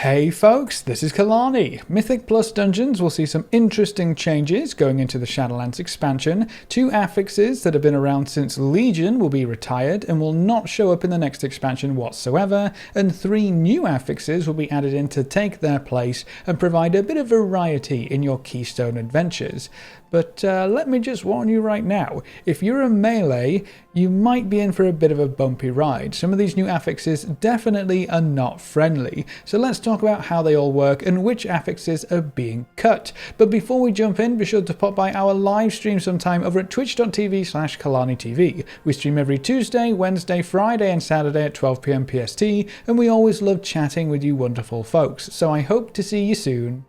Hey folks, this is Kalani. Mythic Plus Dungeons will see some interesting changes going into the Shadowlands expansion. 2 affixes that have been around since Legion will be retired and will not show up in the next expansion whatsoever, and 3 new affixes will be added in to take their place and provide a bit of variety in your Keystone adventures. But let me just warn you right now, if you're a melee, you might be in for a bit of a bumpy ride. Some of these new affixes definitely are not friendly, so let's talk about how they all work and which affixes are being cut. But before we jump in, be sure to pop by our live stream sometime over at twitch.tv/KalaniTV. We stream every Tuesday, Wednesday, Friday and Saturday at 12 PM PST, and we always love chatting with you wonderful folks, so I hope to see you soon.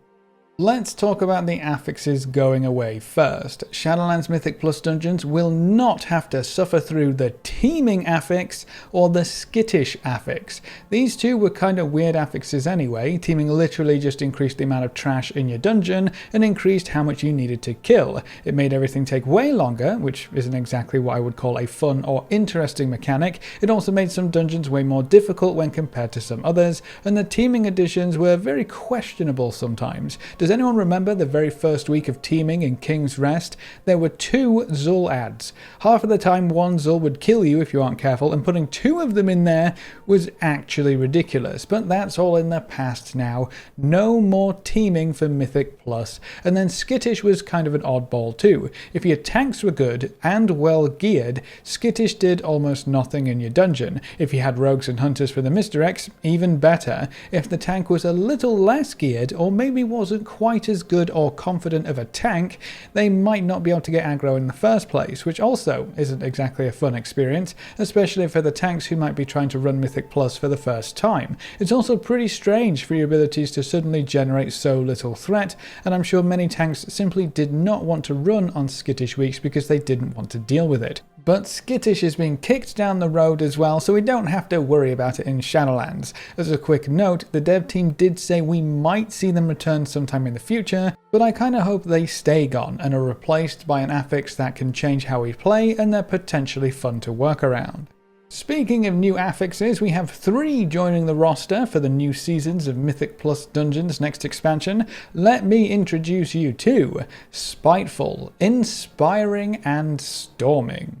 Let's talk about the affixes going away first. Shadowlands Mythic Plus Dungeons will not have to suffer through the Teeming affix or the Skittish affix. These two were kind of weird affixes anyway. Teeming literally just increased the amount of trash in your dungeon and increased how much you needed to kill. It made everything take way longer, which isn't exactly what I would call a fun or interesting mechanic. It also made some dungeons way more difficult when compared to some others, and the Teeming additions were very questionable sometimes. Does anyone remember the very first week of Teeming in King's Rest? There were 2 Zul ads. Half of the time one Zul would kill you if you aren't careful, and putting 2 of them in there was actually ridiculous. But that's all in the past now. No more Teeming for Mythic Plus. And then Skittish was kind of an oddball too. If your tanks were good and well geared, Skittish did almost nothing in your dungeon. If you had rogues and hunters for the misdirects, even better. If the tank was a little less geared, or maybe wasn't quite as good or confident of a tank, they might not be able to get aggro in the first place, which also isn't exactly a fun experience, especially for the tanks who might be trying to run Mythic Plus for the first time. It's also pretty strange for your abilities to suddenly generate so little threat, and I'm sure many tanks simply did not want to run on Skittish weeks because they didn't want to deal with it. But Skittish is being kicked down the road as well, so we don't have to worry about it in Shadowlands. As a quick note, the dev team did say we might see them return sometime in the future, but I kinda hope they stay gone and are replaced by an affix that can change how we play and they're potentially fun to work around. Speaking of new affixes, we have 3 joining the roster for the new seasons of Mythic Plus Dungeons next expansion. Let me introduce you to Spiteful, Inspiring and Storming.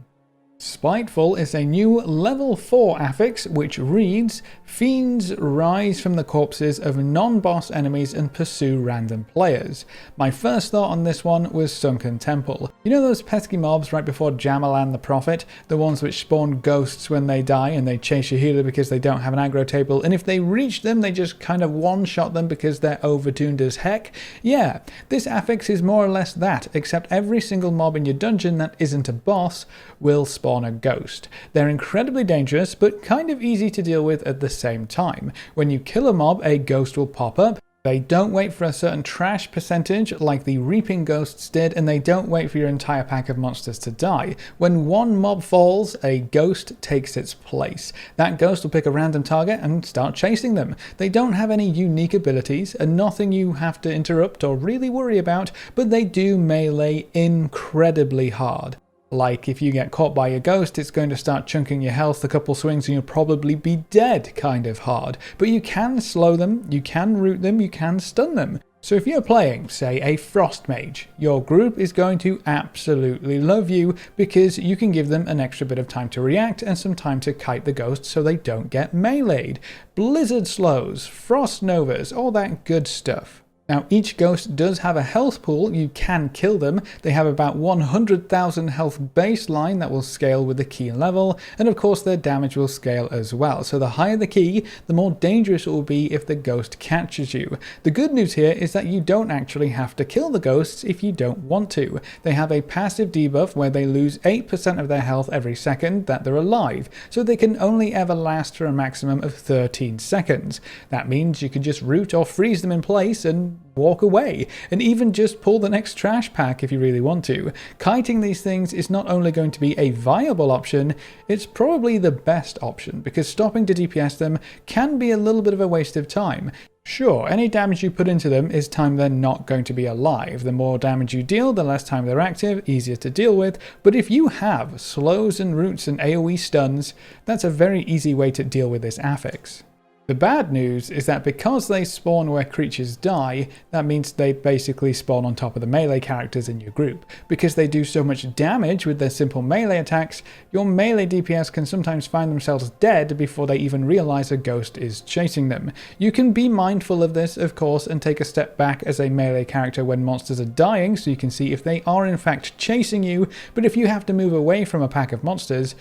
Spiteful is a new level 4 affix which reads, "Fiends rise from the corpses of non-boss enemies and pursue random players." My first thought on this one was Sunken Temple. You know those pesky mobs right before Jamalan the Prophet? The ones which spawn ghosts when they die and they chase your healer because they don't have an aggro table, and if they reach them they just kind of one-shot them because they're overtuned as heck? Yeah, this affix is more or less that, except every single mob in your dungeon that isn't a boss will spawn a ghost. They're incredibly dangerous, but kind of easy to deal with at the same time. When you kill a mob, a ghost will pop up. They don't wait for a certain trash percentage like the Reaping Ghosts did, and they don't wait for your entire pack of monsters to die. When one mob falls, a ghost takes its place. That ghost will pick a random target and start chasing them. They don't have any unique abilities and nothing you have to interrupt or really worry about, but they do melee incredibly hard. Like, if you get caught by a ghost, it's going to start chunking your health a couple swings and you'll probably be dead kind of hard. But you can slow them, you can root them, you can stun them. So if you're playing, say, a Frost Mage, your group is going to absolutely love you because you can give them an extra bit of time to react and some time to kite the ghosts so they don't get meleeed. Blizzard slows, Frost Novas, all that good stuff. Now, each ghost does have a health pool. You can kill them. They have about 100,000 health baseline that will scale with the key level, and of course their damage will scale as well. So the higher the key, the more dangerous it will be if the ghost catches you. The good news here is that you don't actually have to kill the ghosts if you don't want to. They have a passive debuff where they lose 8% of their health every second that they're alive, so they can only ever last for a maximum of 13 seconds. That means you can just root or freeze them in place and walk away, and even just pull the next trash pack if you really want to. Kiting these things is not only going to be a viable option, it's probably the best option, because stopping to DPS them can be a little bit of a waste of time. Sure, any damage you put into them is time they're not going to be alive. The more damage you deal, the less time they're active, easier to deal with, but if you have slows and roots and AoE stuns, that's a very easy way to deal with this affix. The bad news is that because they spawn where creatures die, that means they basically spawn on top of the melee characters in your group. Because they do so much damage with their simple melee attacks, your melee DPS can sometimes find themselves dead before they even realize a ghost is chasing them. You can be mindful of this, of course, and take a step back as a melee character when monsters are dying, so you can see if they are in fact chasing you, but if you have to move away from a pack of monsters,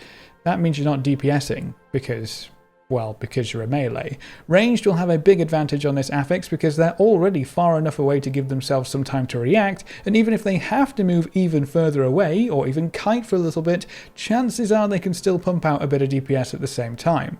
that means you're not DPSing, because you're a melee. Ranged will have a big advantage on this affix because they're already far enough away to give themselves some time to react, and even if they have to move even further away, or even kite for a little bit, chances are they can still pump out a bit of DPS at the same time.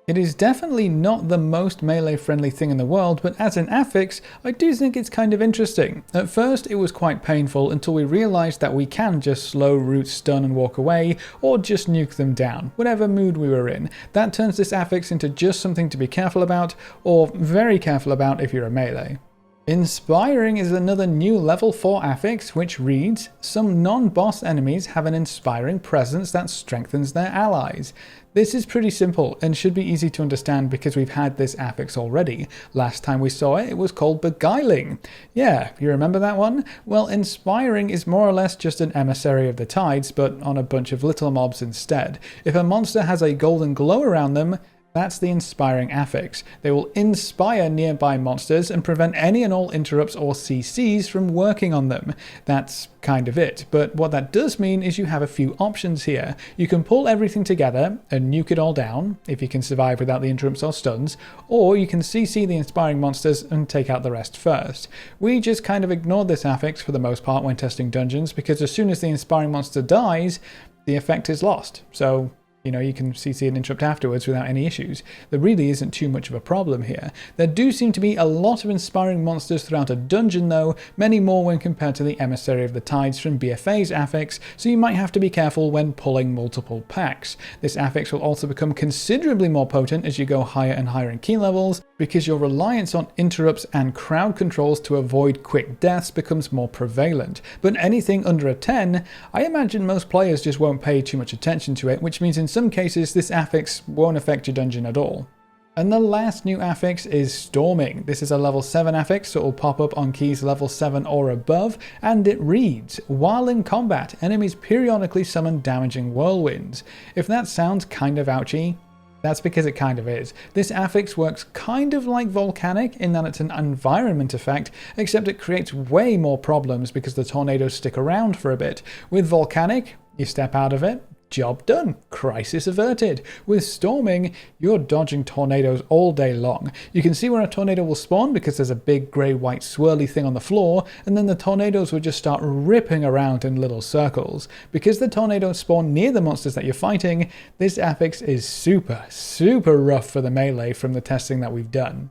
It is definitely not the most melee-friendly thing in the world, but as an affix, I do think it's kind of interesting. At first, it was quite painful until we realised that we can just slow, root, stun and walk away, or just nuke them down, whatever mood we were in. That turns this affix into just something to be careful about, or very careful about if you're a melee. Inspiring is another new level 4 affix which reads, some non-boss enemies have an inspiring presence that strengthens their allies. This is pretty simple and should be easy to understand because we've had this affix already. Last time we saw it, it was called Beguiling. Yeah, you remember that one? Well, Inspiring is more or less just an emissary of the tides, but on a bunch of little mobs instead. If a monster has a golden glow around them, that's the Inspiring affix. They will inspire nearby monsters and prevent any and all interrupts or CCs from working on them. That's kind of it, but what that does mean is you have a few options here. You can pull everything together and nuke it all down, if you can survive without the interrupts or stuns, or you can CC the inspiring monsters and take out the rest first. We just kind of ignored this affix for the most part when testing dungeons, because as soon as the inspiring monster dies, the effect is lost. So you can CC and interrupt afterwards without any issues. There really isn't too much of a problem here. There do seem to be a lot of inspiring monsters throughout a dungeon though, many more when compared to the Emissary of the Tides from BFA's affix, so you might have to be careful when pulling multiple packs. This affix will also become considerably more potent as you go higher and higher in key levels, because your reliance on interrupts and crowd controls to avoid quick deaths becomes more prevalent. But anything under a 10, I imagine most players just won't pay too much attention to it, which means in some cases this affix won't affect your dungeon at all. And the last new affix is Storming. This is a level 7 affix, so it will pop up on keys level 7 or above, and it reads, while in combat, enemies periodically summon damaging whirlwinds. If that sounds kind of ouchy, that's because it kind of is. This affix works kind of like Volcanic in that it's an environment effect, except it creates way more problems because the tornadoes stick around for a bit. With Volcanic, you step out of it, job done, crisis averted. With Storming, you're dodging tornadoes all day long. You can see where a tornado will spawn because there's a big grey-white swirly thing on the floor, and then the tornadoes will just start ripping around in little circles. Because the tornadoes spawn near the monsters that you're fighting, this affix is super rough for the melee from the testing that we've done.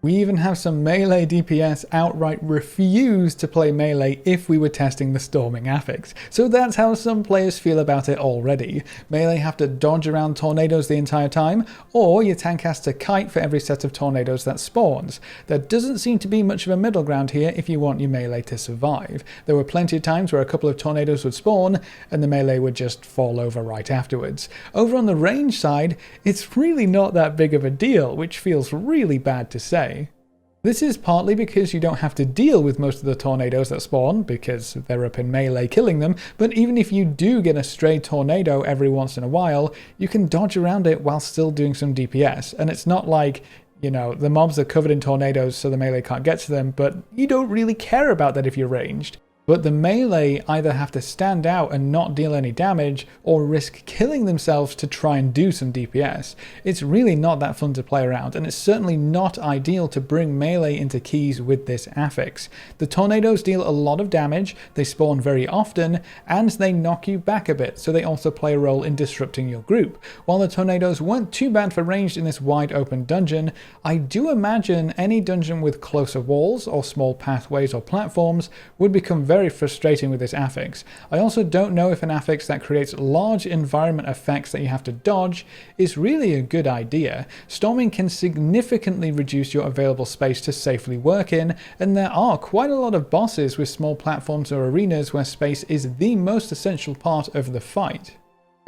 We even have some melee DPS outright refuse to play melee if we were testing the Storming affix. So that's how some players feel about it already. Melee have to dodge around tornadoes the entire time, or your tank has to kite for every set of tornadoes that spawns. There doesn't seem to be much of a middle ground here if you want your melee to survive. There were plenty of times where a couple of tornadoes would spawn and the melee would just fall over right afterwards. Over on the range side, it's really not that big of a deal, which feels really bad to say. This is partly because you don't have to deal with most of the tornadoes that spawn, because they're up in melee killing them, but even if you do get a stray tornado every once in a while, you can dodge around it while still doing some DPS, and it's not like, the mobs are covered in tornadoes so the melee can't get to them, but you don't really care about that if you're ranged. But the melee either have to stand out and not deal any damage, or risk killing themselves to try and do some DPS. It's really not that fun to play around, and it's certainly not ideal to bring melee into keys with this affix. The tornadoes deal a lot of damage, they spawn very often, and they knock you back a bit, so they also play a role in disrupting your group. While the tornadoes weren't too bad for ranged in this wide open dungeon, I do imagine any dungeon with closer walls or small pathways or platforms would become very frustrating with this affix. I also don't know if an affix that creates large environment effects that you have to dodge is really a good idea. Storming can significantly reduce your available space to safely work in, and there are quite a lot of bosses with small platforms or arenas where space is the most essential part of the fight.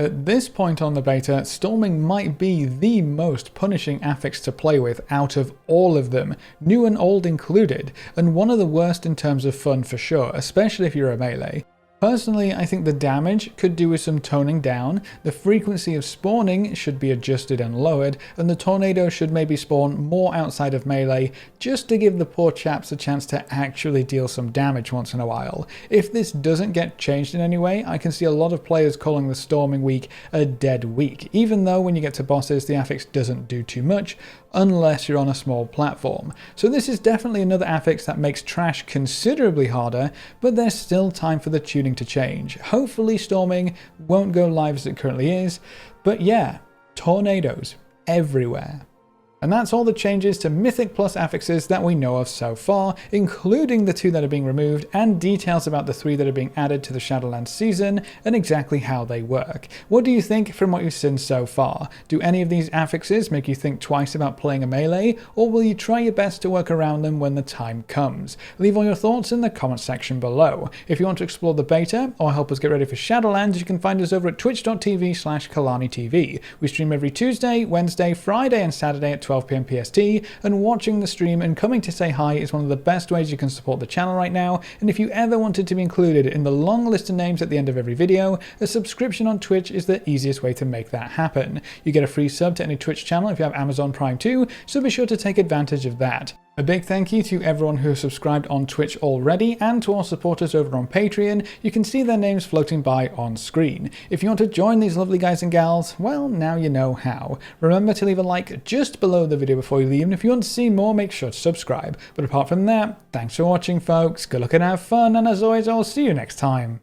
At this point on the beta, Storming might be the most punishing affix to play with out of all of them, new and old included, and one of the worst in terms of fun for sure, especially if you're a melee. Personally, I think the damage could do with some toning down, the frequency of spawning should be adjusted and lowered, and the tornado should maybe spawn more outside of melee, just to give the poor chaps a chance to actually deal some damage once in a while. If this doesn't get changed in any way, I can see a lot of players calling the Storming week a dead week, even though when you get to bosses the affix doesn't do too much, unless you're on a small platform. So this is definitely another affix that makes trash considerably harder, but there's still time for the tuning to change. Hopefully Storming won't go live as it currently is, but yeah, tornadoes everywhere. And that's all the changes to Mythic Plus affixes that we know of so far, including the 2 that are being removed and details about the 3 that are being added to the Shadowlands season and exactly how they work. What do you think from what you've seen so far? Do any of these affixes make you think twice about playing a melee, or will you try your best to work around them when the time comes? Leave all your thoughts in the comment section below. If you want to explore the beta or help us get ready for Shadowlands, you can find us over at twitch.tv/KalaniTV. We stream every Tuesday, Wednesday, Friday and Saturday at 12 PM PST, and watching the stream and coming to say hi is one of the best ways you can support the channel right now, and if you ever wanted to be included in the long list of names at the end of every video, a subscription on Twitch is the easiest way to make that happen. You get a free sub to any Twitch channel if you have Amazon Prime too, so be sure to take advantage of that. A big thank you to everyone who has subscribed on Twitch already, and to our supporters over on Patreon. You can see their names floating by on screen. If you want to join these lovely guys and gals, well, now you know how. Remember to leave a like just below the video before you leave, and if you want to see more, make sure to subscribe. But apart from that, thanks for watching folks, good luck and have fun, and as always, I'll see you next time.